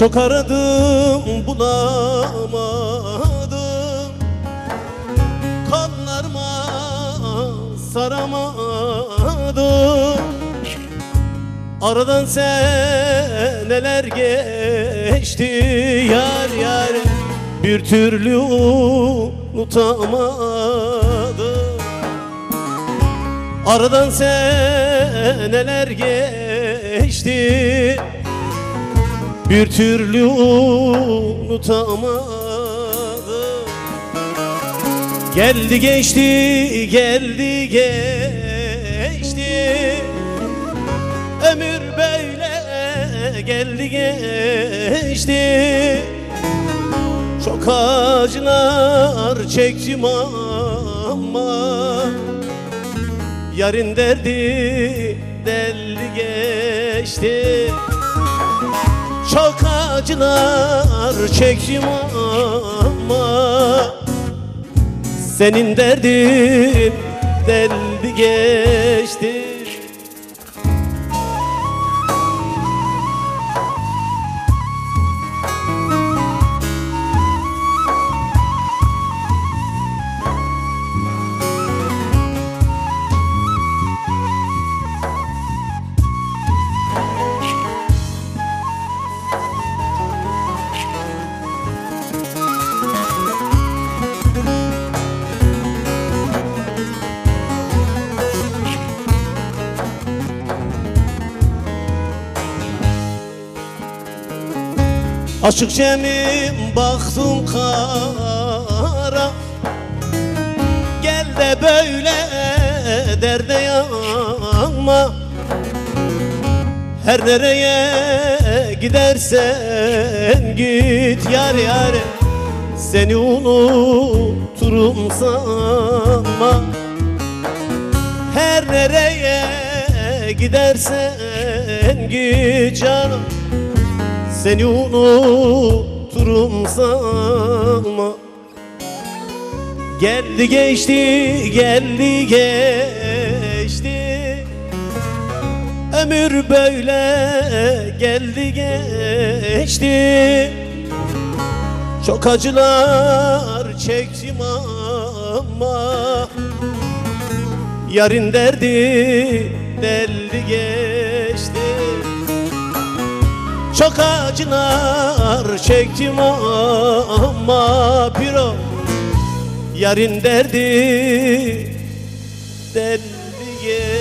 Çok aradım bulamadım, kollarıma saramadım. Aradan seneler geçti yar yar, bir türlü unutamadım. Aradan seneler geçti, bir türlü unutamadım. Geldi geçti, geldi geçti, ömür böyle geldi geçti. Çok acılar çektim ama yarın derdi deldi geçti. Çok acılar çektim ama senin derdin deldi geçti. Aşık cemim baktım kara, gel de böyle derde yanma. Her nereye gidersen git yar yar, seni unuturum sanma. Her nereye gidersen git canım, seni unuturum sanma. Geldi geçti, geldi geçti, ömür böyle geldi geçti. Çok acılar çektim ama yarın derdi deldi geçti. Çok acılar çektim ama piro, yarın derdi deldi geçti.